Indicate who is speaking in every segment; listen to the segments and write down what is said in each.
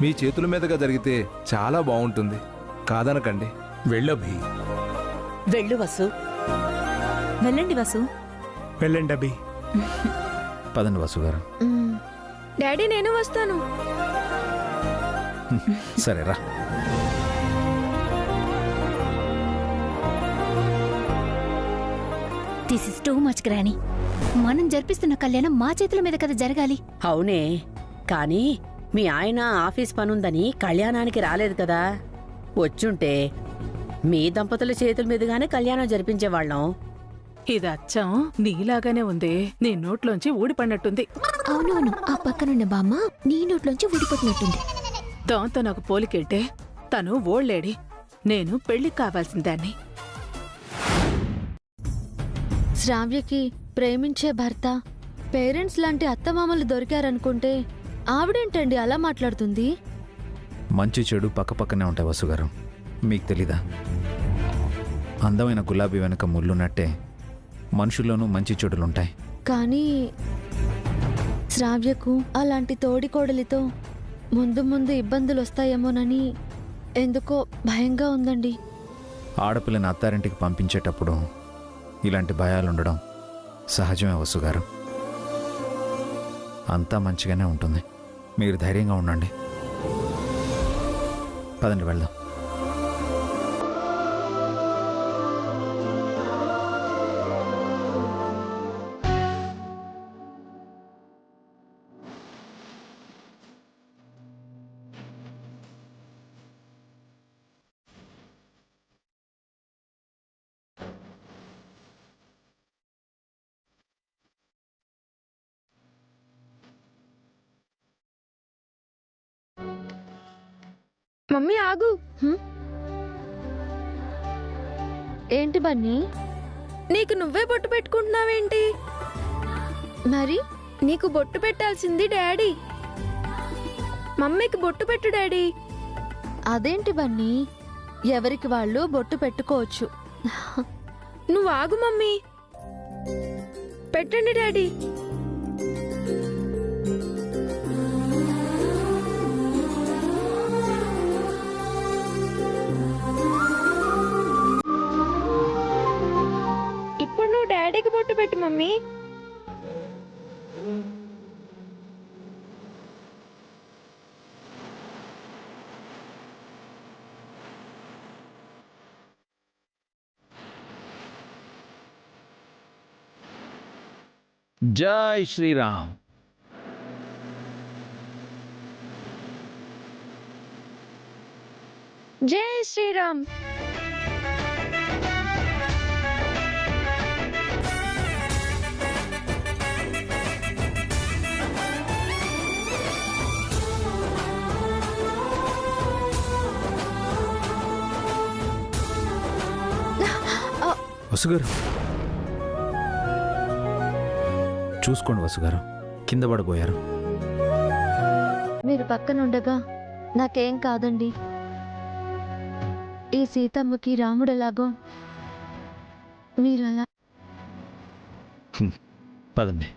Speaker 1: మీ చేతుల మీదుగా జరిగితే చాలా బాగుంటుంది, కాదనకండి.
Speaker 2: వెళ్ళభి.
Speaker 3: వెళ్ళు వసు.
Speaker 4: వెళ్ళండి వసు.
Speaker 2: వెళ్ళండి అభి.
Speaker 5: పదండి వసుగారు.
Speaker 6: డాడీ నేను వస్తాను.
Speaker 5: సరే రా.
Speaker 4: This is too much granny. మనం జరిపిస్తున్న కళ్యాణం మా చేతుల మీద కదా జరగాలి.
Speaker 3: అవునే, కానీ మీ ఆయన ఆఫీస్ పనుందని కళ్యాణానికి రాలేదు కదా. వచ్చుంటే మీ దంపతుల చేతుల మీదుగానే కళ్యాణం జరిపించేవాళ్ళం.
Speaker 7: ఇది అచ్చం నీలాగానే ఉంది. నీ నోట్లోంచి ఊడిపడినట్టుంది.
Speaker 6: అవునవును, ఆ పక్కనున్న బామ్మ నీ నోట్లోంచి ఊడిపోతున్నట్టుంది.
Speaker 7: దాంతో నాకు పోలికెట్టే. తను ఓల్లేడి, నేను పెళ్లికి కావాల్సిన దాన్ని.
Speaker 6: శ్రావ్యకి ప్రేమించే భర్త, పేరెంట్స్ లాంటి అత్తమామలు దొరికారనుకుంటే ఆవిడేంటండి అలా మాట్లాడుతుంది?
Speaker 5: మంచి చెడు పక్కపక్కనే ఉంటాయి వసుగారు, మీకు తెలీదా? అందమైన గులాబీ వెనక ముళ్ళున్నట్టే మనుషుల్లోనూ మంచి చెడులుంటాయి.
Speaker 6: కానీ శ్రావ్యకు అలాంటి తోడికోడలితో ముందు ముందు ఇబ్బందులు వస్తాయేమోనని ఎందుకో భయంగా ఉందండి.
Speaker 5: ఆడపిల్లని అత్తారింటికి పంపించేటప్పుడు ఇలాంటి భయాలుండడం సహజమే వసుగారు. అంతా మంచిగానే ఉంటుంది, మీరు ధైర్యంగా ఉండండి. పదండి వెళ్దాం.
Speaker 6: మమ్మీ ఆగు. ఏంటి బన్నీ, నీకు నువ్వే బొట్టు పెట్టుకుంటున్నావేంటి? మరి నీకు బొట్టు పెట్టాల్సింది డాడీ. మమ్మీకి బొట్టు పెట్టు డాడీ. అదేంటి బన్నీ, ఎవరికి వాళ్ళు బొట్టు పెట్టుకోవచ్చు. నువ్వు ఆగు మమ్మీ. పెట్టండి డాడీ. ఇప్పుడు నువ్వు డాడీకి బొట్టు పెట్టు మమ్మీ.
Speaker 8: జై శ్రీరామ్.
Speaker 6: జై శ్రీరామ్.
Speaker 5: వసుగారు చూసుకోండి, వసుగారు కింద పడిపోయారు.
Speaker 6: మీరు పక్కనుండగా నాకేం కాదండి. ఈ సీతమ్మకి రాముడెలాగో మీరలా.
Speaker 8: పదండి.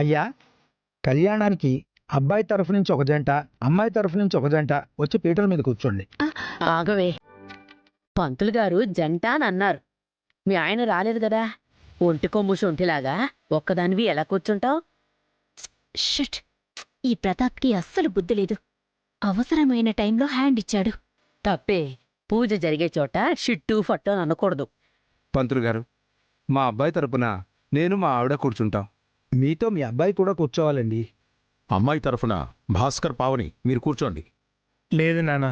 Speaker 9: అయ్యా, కళ్యాణానికి అబ్బాయి తరఫు నుంచి ఒక జంట, అమ్మాయి తరఫు నుంచి ఒక జంట వచ్చి పీటల మీద కూర్చోండి.
Speaker 3: ఆగవే, పంతులు గారు జంట అని అన్నారు. మీ ఆయన రాలేదు కదా. ఒంటి కొమ్ము శొంఠిలాగా ఒక్కదానివి ఎలా కూర్చుంటావు?
Speaker 4: షిట్, ఈ ప్రతాప్కి అస్సలు బుద్ధి లేదు. అవసరమైన టైంలో హ్యాండ్ ఇచ్చాడు.
Speaker 3: తప్పే, పూజ జరిగే చోట షిట్టు ఫట్టు అని అనకూడదు.
Speaker 1: పంతులు గారు, మా అబ్బాయి తరపున నేను మా ఆవిడ కూర్చుంటాం.
Speaker 9: మీతో మీ అబ్బాయి కూడా కూర్చోవాలండి.
Speaker 2: అమ్మాయి తరఫున భాస్కర్, పావని మీరు కూర్చోండి. లేదు నాన్న,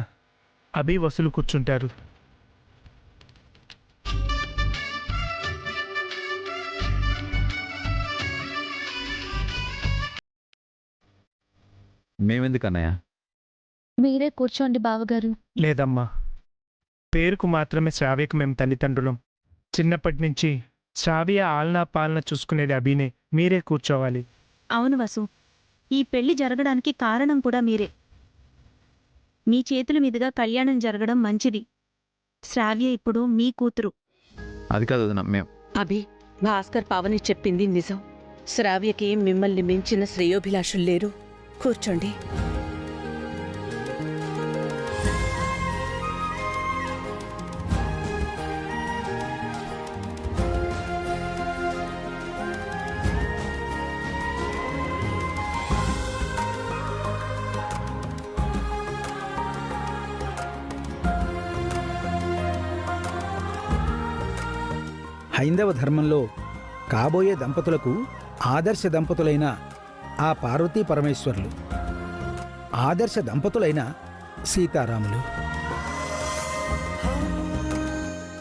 Speaker 2: అభి వసూలు కూర్చుంటారు.
Speaker 5: మేమెందుకు అన్నయ్య?
Speaker 4: మీరే కూర్చోండి బావగారు.
Speaker 2: లేదమ్మా, పేరుకు మాత్రమే శ్రావ్యకు మేము తల్లిదండ్రులం. చిన్నప్పటి నుంచి శ్రావ్య ఆలనా పాలన చూసుకునేది అభినే. మీరే కూర్చోవాలి.
Speaker 10: అవును వసు, ఈ పెళ్లి జరగడానికి కారణం కూడా మీరే. మీ చేతుల మీదుగా కళ్యాణం జరగడం మంచిది. శ్రావ్య ఇప్పుడు మీ కూతురు.
Speaker 5: అది కాదు వదిన,
Speaker 3: అభి, భాస్కర్ పావని చెప్పింది నిజం. శ్రావ్యకి మిమ్మల్ని మించిన శ్రేయోభిలాషులు లేరు. కూర్చోండి.
Speaker 9: హైందవ ధర్మంలో కాబోయే దంపతులకు ఆదర్శ దంపతులైన ఆ పార్వతీ పరమేశ్వరులు, ఆదర్శ దంపతులైన సీతారాములు.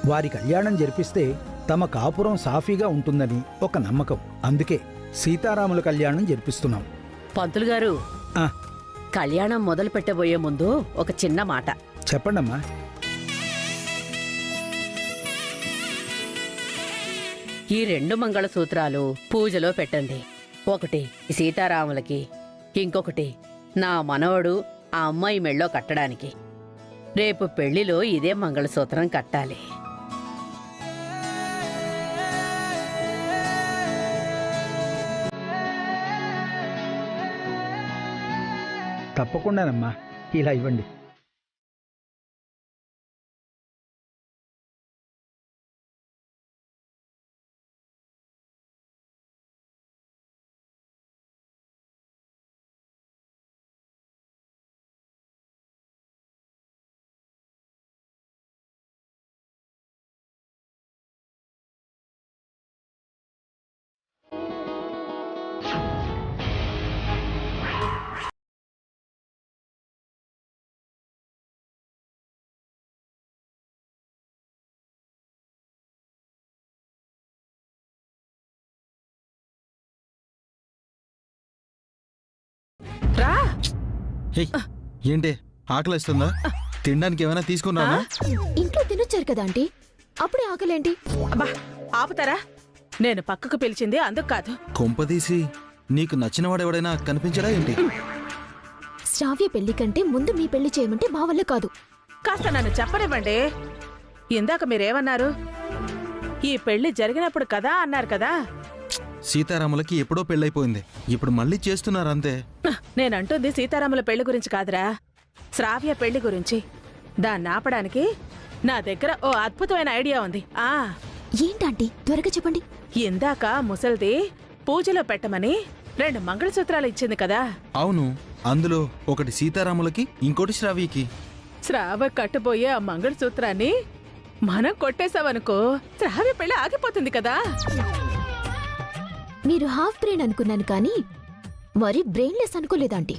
Speaker 9: వారి కళ్యాణం జరిపిస్తే తమ కాపురం సాఫీగా ఉంటుందని ఒక నమ్మకం. అందుకే సీతారాముల కళ్యాణం జరిపిస్తున్నాం.
Speaker 3: పంతులు గారు,
Speaker 9: ఆ.
Speaker 3: కళ్యాణం మొదలు పెట్టబోయే ముందు ఒక చిన్న మాట.
Speaker 9: చెప్పండమ్మా.
Speaker 3: ఈ 2 మంగళసూత్రాలు పూజలో పెట్టండి. ఒకటి సీతారాములకి, ఇంకొకటి నా మనవడు ఆ అమ్మాయి మెళ్ళో కట్టడానికి. రేపు పెళ్లిలో ఇదే మంగళసూత్రం కట్టాలి.
Speaker 9: తప్పకుండానమ్మా, ఇలా ఇవ్వండి.
Speaker 3: రా.
Speaker 11: ఏంటి ఆకలిస్తుందా? తినడానికి ఏమైనా తీసుకున్నావా?
Speaker 6: ఇంట్లో తినొచ్చారు కదా ఆంటీ, అప్పుడే ఆకలేంటి?
Speaker 7: అబ్బా, ఆపుతారా? నేను పక్కకు పిలిచింది అందుకు కాదు.
Speaker 11: కొంపదీసి నీకు నచ్చినవాడు ఎవడైనా కనిపించడా ఏంటి?
Speaker 6: శ్రావ్య పెళ్లి కంటే ముందు మీ పెళ్లి చేయమంటే మా వల్ల కాదు.
Speaker 7: కాస్త నన్ను చెప్పనివ్వండి. ఇందాక మీరేమన్నారు? ఈ పెళ్లి జరిగినప్పుడు కదా అన్నారు కదా.
Speaker 11: సీతారాములకి ఎప్పుడో పెళ్ళైపోయింది, ఇప్పుడు మళ్ళీ చేస్తున్నారంతే.
Speaker 7: నేనంటుంది సీతారాముల పెళ్లి గురించి కాదురా, శ్రావ్య పెళ్లి గురించి. దాన్ని ఆపడానికి నా దగ్గర ఓ అద్భుతమైన ఐడియా ఉంది.
Speaker 6: ఏంటంటీ, త్వరగా చెప్పండి.
Speaker 7: ఇందాక ముసల్ది పూజలో పెట్టమని 2 మంగళసూత్రాలు ఇచ్చింది కదా.
Speaker 11: అవును, అందులో ఒకటి సీతారాములకి, ఇంకోటి శ్రావ్యకి.
Speaker 7: శ్రావ కట్టబోయే ఆ మంగళసూత్రాన్ని మనం కొట్టేశావనుకో, శ్రావ్య పెళ్లి ఆగిపోతుంది కదా.
Speaker 6: మీరు హాఫ్ బ్రెయిన్ అనుకున్నాను కానీ మరి బ్రెయిన్లెస్ అనుకోలేదాంటీ.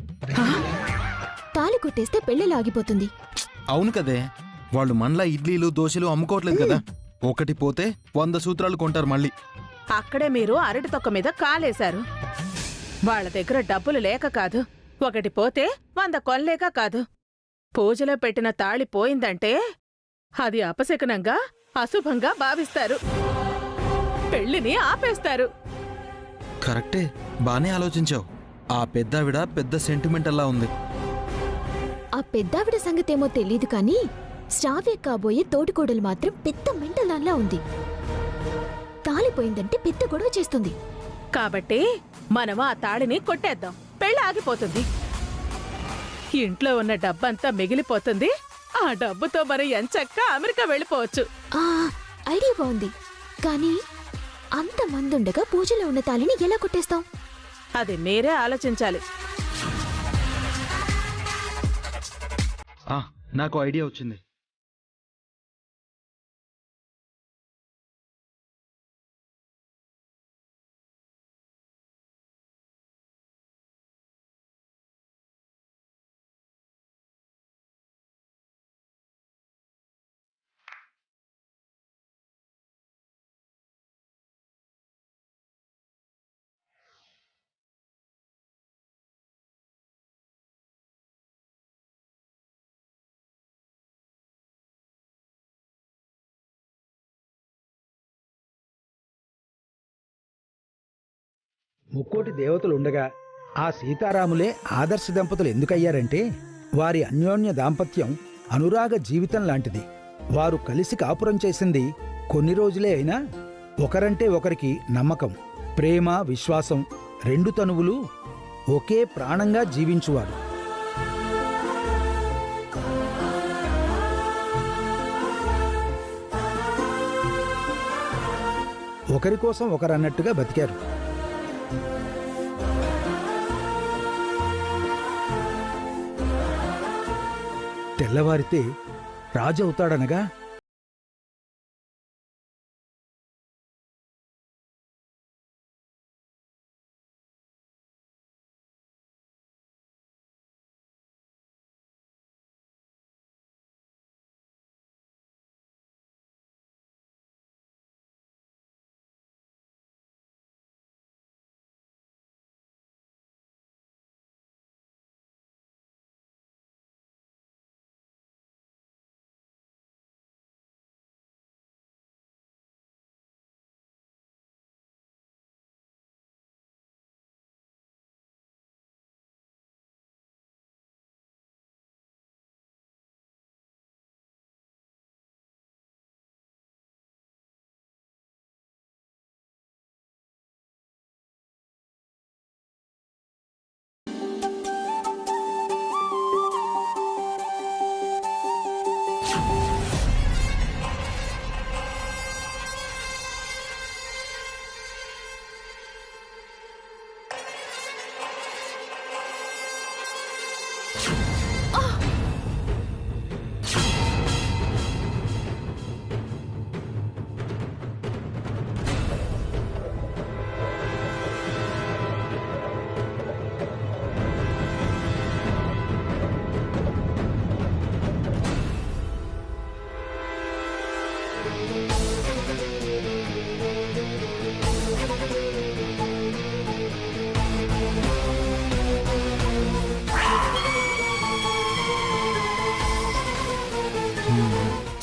Speaker 6: తాళి కొట్టేస్తే పెళ్లిలా ఆగిపోతుంది.
Speaker 11: అవును కదే, వాళ్ళు మనలా ఇడ్లీలు దోశలు అమ్ముకోవట్లేదు కదా. ఒకటి పోతే 100 సూత్రాలు కొంటారు మళ్ళీ.
Speaker 7: అక్కడే మీరు అరటి తొక్క మీద కాలేశారు. వాళ్ళ దగ్గర డబ్బులు లేక కాదు, ఒకటి పోతే 100 కొనలేక కాదు. పూజలో పెట్టిన తాళి పోయిందంటే అది అపశకునంగా, అశుభంగా భావిస్తారు. పెళ్లిని ఆపేస్తారు.
Speaker 11: కరెక్టే, బానే ఆలోచించావు. ఆ పెద్దావిడ పెద్ద సెంటిమెంట్ అలా ఉంది.
Speaker 6: ఆ పెద్దావిడ సంగతేమో తెలీదు కానీ శ్రావ్య కాబోయే తోటికోడలు మాత్రం పెద్ద మెంటల్లా ఉంది. తాళిపోయిందంటే పెద్ద గొడవ చేస్తుంది.
Speaker 7: కాబట్టి మనం ఆ తాళిని కొట్టేద్దాం, పెళ్లి ఆగిపోతుంది. ఇంట్లో ఉన్న డబ్బంతా మిగిలిపోతుంది. ఆ డబ్బుతో మనం ఎంచక్కా అమెరికా వెళ్ళిపోవచ్చు.
Speaker 6: ఐడియా బాగుంది, కానీ అంతమందుండగా పూజలో ఉన్న తాళిని ఎలా కొట్టేస్తాం?
Speaker 7: అది మీరే ఆలోచించాలి.
Speaker 11: నాకు ఐడియా వచ్చింది.
Speaker 9: ముక్కోటి దేవతలుండగా ఆ సీతారాములే ఆదర్శ దంపతులు ఎందుకయ్యారంటే వారి అన్యోన్య దాంపత్యం అనురాగ జీవితం లాంటిది. వారు కలిసి కాపురం చేసింది కొన్ని రోజులే అయినా ఒకరంటే ఒకరికి నమ్మకం, ప్రేమ, విశ్వాసం, రెండు తనువులు ఒకే ప్రాణంగా జీవించువారు. ఒకరి కోసం ఒకరన్నట్టుగా బతికారు. తెల్లవారితే రాజు అవుతాడనగా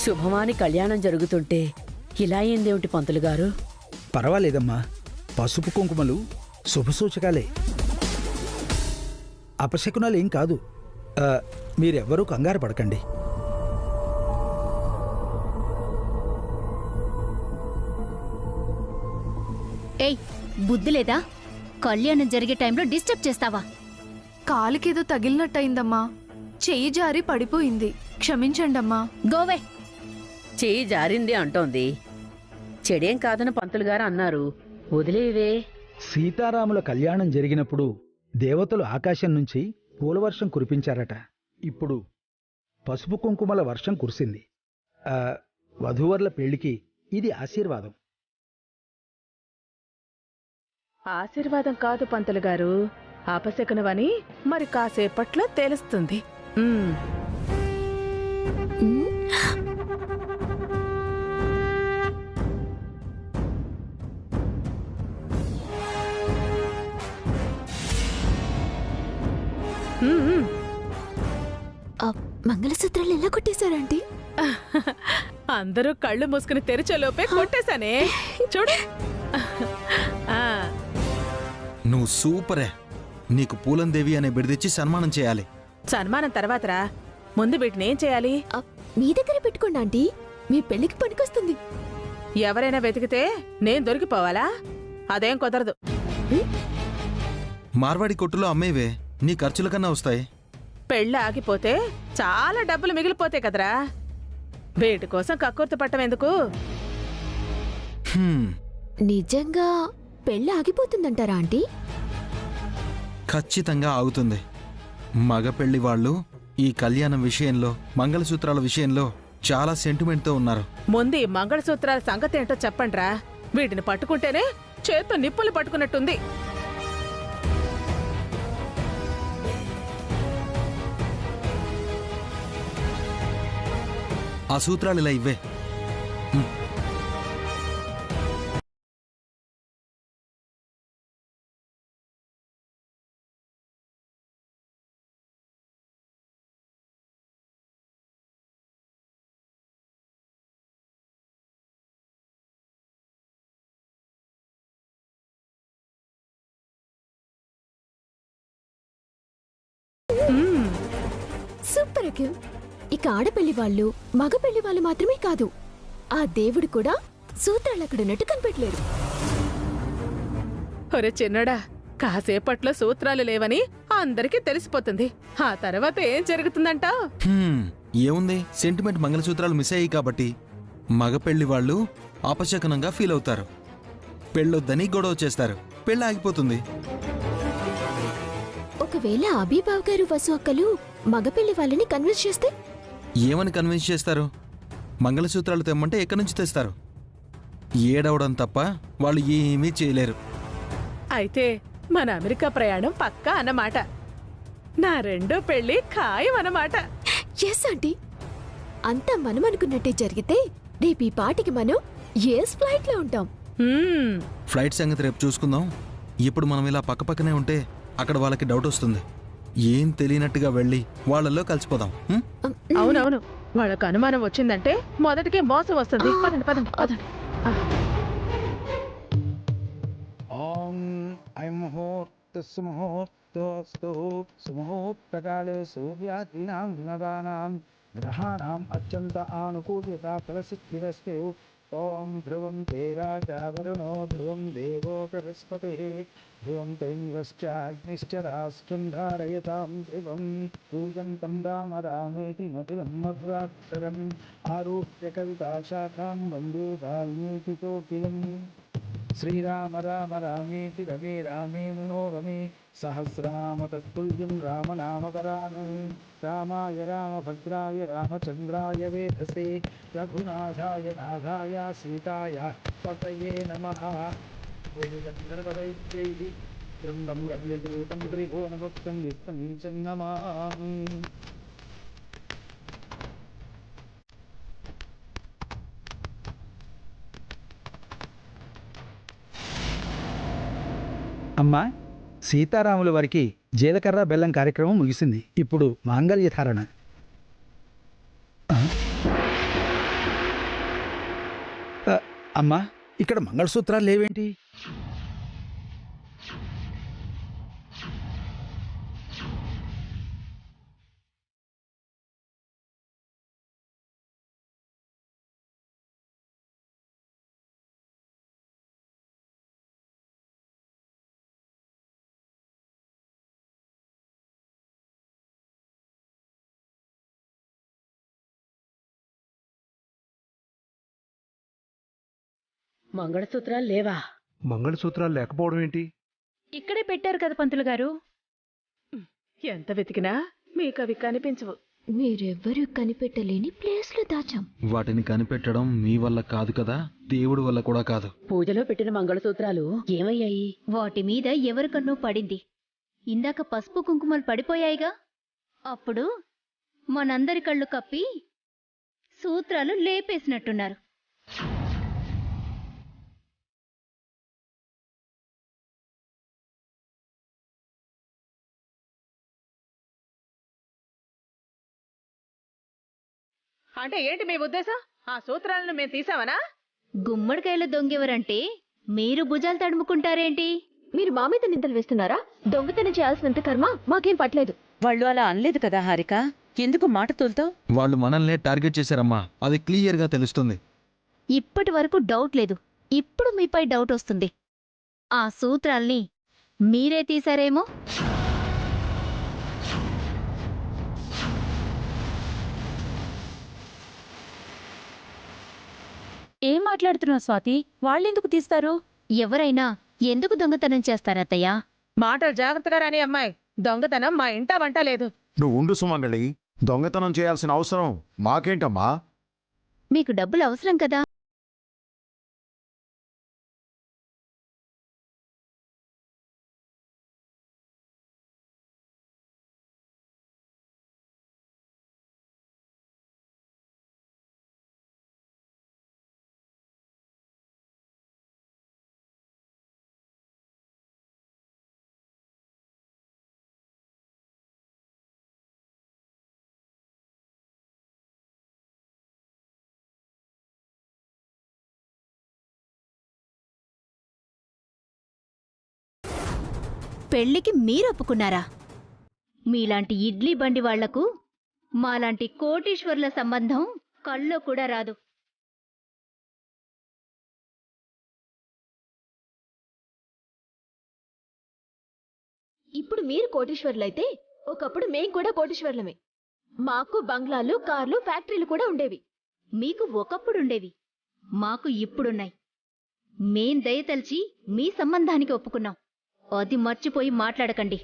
Speaker 3: శుభమాని కళ్యాణం జరుగుతుంటే ఇలా ఏందేమిటి పంతులు గారు?
Speaker 9: పర్వాలేదమ్మా, పసుపు కుంకుమలు శుభసూచకాలే, అపశకునాలేం కాదు. మీరెవ్వరూ కంగారు పడకండి.
Speaker 4: ఏయ్, బుద్ధి లేదా? కళ్యాణం జరిగే టైంలో డిస్టర్బ్ చేస్తావా?
Speaker 6: కాలికేదో తగిలినట్టయిందమ్మా. చెయ్యి జారి పడిపోయింది. క్షమించండమ్మా.
Speaker 4: గోవే.
Speaker 3: చెయ్యి జారింది అంటోంది. చెడేం కాదని పంతులు గారు అన్నారు, వదిలేవే.
Speaker 9: సీతారాముల కళ్యాణం జరిగినప్పుడు దేవతలు ఆకాశం నుంచి పూలవర్షం కురిపించారట. ఇప్పుడు పసుపు కుంకుమల వర్షం కురిసింది. వధూవరుల పెళ్లికి ఇది ఆశీర్వాదం.
Speaker 7: ఆశీర్వాదం కాదు పంతులు గారు, అపశకునవని మరి కాసేపట్లో తెలుస్తుంది.
Speaker 6: మంగళసూత్రాలు ఎలా కొట్టేశారంటీ?
Speaker 7: అందరూ కళ్ళు మూసుకుని తెరిచేలోపే కొట్టేశానే. చూడు.
Speaker 11: నువ్వు సూపరే. నీకు పూలందేవి అనే బిడిదిచ్చి సన్మానం చేయాలి.
Speaker 7: సన్మానం తర్వాతరా, ముందు వీటిని ఏం చేయాలి?
Speaker 6: మీ దగ్గర పెట్టుకోండి ఆంటీ, మీ పెళ్లికి పనికొస్తుంది.
Speaker 7: ఎవరైనా వెతికితే నేను దొరికిపోవాలా? అదేం కుదరదు.
Speaker 11: మార్వాడి కొట్టులో అమ్మేవే, నీ ఖర్చుల కన్నా వస్తాయి.
Speaker 7: పెళ్ళి ఆగిపోతే చాలా డబ్బులు మిగిలిపోతాయి కదరా. వీటి కోసం కక్కుర్తి పట్టం ఎందుకు?
Speaker 6: నిజంగా పెళ్ళి ఆగిపోతుందంటారా ఆంటీ?
Speaker 11: ఖచ్చితంగా ఆగుతుంది. మగ పెళ్లి వాళ్ళు ఈ కళ్యాణం విషయంలో, మంగళసూత్రాల విషయంలో చాలా సెంటిమెంట్తో ఉన్నారు.
Speaker 7: ముందు ఈ మంగళసూత్రాల సంగతి ఏంటో చెప్పండ్రా. వీటిని పట్టుకుంటేనే చేత్తో నిప్పులు పట్టుకున్నట్టుంది.
Speaker 11: ఆ సూత్రాలు ఇలా ఇవ్వే.
Speaker 6: మిరాకిల్. ఇక ఆడపెళ్లి వాళ్ళు మగ పెళ్లి వాళ్ళు మాత్రమే కాదు, ఆ దేవుడు కూడా సూత్రాలు అక్కడున్నట్టు కనిపెట్టలేరు.
Speaker 7: ఒరే చిన్నడా, కాసేపట్లో సూత్రాలు లేవని అందరికీ తెలిసిపోతుంది. ఆ తర్వాత ఏం జరుగుతుందంటావ్?
Speaker 11: ఏముంది, సెంటిమెంట్ మంగళసూత్రాలు మిస్ అయ్యాయి కాబట్టి మగ పెళ్లి వాళ్ళు అపశకనంగా ఫీల్ అవుతారు. పెళ్ళొద్దని గొడవ చేస్తారు, పెళ్ళి ఆగిపోతుంది.
Speaker 6: ఒకవేళ అభిబావ్ గారు వసు అక్కలు మగపెళ్లి వాళ్ళని కన్విన్స్ చేస్తే?
Speaker 11: ఏమని కన్విన్స్ చేస్తారు? మంగళసూత్రాలు తెమ్మంటే ఎక్కడి నుంచి తెస్తారు? ఏడవడం తప్ప వాళ్ళు ఏమీ చేయలేరు.
Speaker 7: అయితే మన అమెరికా ప్రయాణం పక్కా అన్నమాట. నా రెండో పెళ్లి ఖాయం అన్నమాట.
Speaker 6: ఎస్ ఆంటీ, అంతా మనం అనుకున్నట్టే జరిగితే రేపు ఈ పాటికి మనం యూఎస్ ఫ్లైట్ లో ఉంటాం.
Speaker 11: ఫ్లైట్ సంగతి రేపు చూసుకుందాం. ఇప్పుడు మనం ఇలా పక్కపక్కనే ఉంటే అక్కడ వాళ్ళకి డౌట్ వస్తుంది. ఏం తెలియనట్టుగా వెళ్ళి వాళ్ళల్లో కలిసిపోదాం.
Speaker 7: అవునవును, వాళ్ళకు అనుమానం వచ్చిందంటే మొదటికే మోసం వస్తుంది. పదండి పదండి పదండి.
Speaker 9: ఓం ఐం ముహూర్తస్ముహూర్తోస్తు సుముహూర్తకాలే సూర్యాదీనాం గుణగానాం గ్రహాణాం అత్యంత ఆనుకూల్యత ప్రసిద్ధిరస్తు. ఓం ధ్రువం తే రాజా వరుణో ధ్రువం దేవో బృహస్పతిః ధ్రువం తైవశ్చాగ్నిశ్చ రాష్ట్రం ధారయతాం ధ్రువం పూజంతం రామ రామేతి మధురం మధురాక్షరం ఆరుహ్య కవితాశాఖాం వందే వాల్మీకికోకిలం. శ్రీరామ రామ రామేతి రమే రామే మనోరమే సహస్రనామ తత్తుల్యం రామనామకరాణం. రామాయ రామభద్రాయ రామచంద్రాయ వేధసే రఘునాథాయ నాథాయ సీతాయ పతయే నమః. బృందం రమ్యదూతం త్రిభువనభక్తం విష్ణుం నమామి. అమ్మా, సీతారాముల వారికి జీలకర్ర బెల్లం కార్యక్రమం ముగిసింది. ఇప్పుడు మాంగళ్య ధారణ. అమ్మా, ఇక్కడ మంగళసూత్రాలు లేవేంటి?
Speaker 3: మంగళసూత్రాలు లేవా?
Speaker 1: మంగళసూత్రాలు లేకపోవడం ఏంటి?
Speaker 10: ఇక్కడే పెట్టారు కదా పంతులు గారు.
Speaker 7: ఎంత వెతికినా మీకు అవి కనిపించవు.
Speaker 6: మీరెవ్వరూ కనిపెట్టలేని ప్లేస్ లో దాచాం.
Speaker 11: వాటిని కనిపెట్టడం మీ వల్ల కాదు కదా, దేవుడి వల్ల కూడా కాదు.
Speaker 3: పూజలో పెట్టిన మంగళసూత్రాలు ఏమయ్యాయి?
Speaker 4: వాటి మీద ఎవరి కన్ను పడింది. ఇందాక పసుపు కుంకుమలు పడిపోయాయిగా, అప్పుడు మనందరి కళ్ళు కప్పి సూత్రాలు లేపేసినట్టున్నారు.
Speaker 7: అంటే ఏంటి మీ ఉద్దేశం? ఆ సూత్రాలను మేము తీసామనా?
Speaker 4: గుమ్మడికాయల దొంగెవరంటే మీరు భుజాలు తడుముకుంటారేంటి?
Speaker 6: మీరు మా మీద నిందలు వేస్తున్నారా? దొంగతనం చేయాల్సినంత కర్మ మాకేం పట్టలేదు.
Speaker 3: వాళ్ళు అలా అనలేదు కదా హారిక, ఎందుకు మాట తోలుతావు?
Speaker 11: వాళ్ళు మనల్నే టార్గెట్ చేశారమ్మా, అది క్లియర్గా తెలుస్తుంది.
Speaker 4: ఇప్పటి వరకు డౌట్ లేదు, ఇప్పుడు మీపై డౌట్ వస్తుంది. ఆ సూత్రాల్ని మీరే తీశారేమో.
Speaker 10: ఏం మాట్లాడుతున్నావు స్వాతి? వాళ్ళెందుకు తీస్తారు?
Speaker 4: ఎవరైనా ఎందుకు దొంగతనం చేస్తారత్తయ్యా?
Speaker 7: మాటలు జాగ్రత్తగా రాని అమ్మాయి. దొంగతనం మా ఇంట వంట లేదు.
Speaker 12: నువ్వు ఉండు సుమంగళి, దొంగతనం చేయాల్సిన అవసరం మాకేంటమ్మా?
Speaker 4: మీకు డబ్బులు అవసరం కదా. పెళ్లికి మీరు ఒప్పుకున్నారా? మీలాంటి ఇడ్లీ బండి వాళ్లకు మాలాంటి కోటీశ్వర్ల సంబంధం కల్లో కూడా రాదు.
Speaker 6: ఇప్పుడు మీరు కోటీశ్వర్లైతే ఒకప్పుడు మేం కూడా కోటీశ్వర్లమే. మాకు బంగ్లాలు, కార్లు, ఫ్యాక్టరీలు కూడా ఉండేవి.
Speaker 4: మీకు ఒకప్పుడుండేవి, మాకు ఇప్పుడున్నాయి. మేం దయతలిచి మీ సంబంధానికి ఒప్పుకున్నాం. అది మర్చిపోయి మాట్లాడకండి.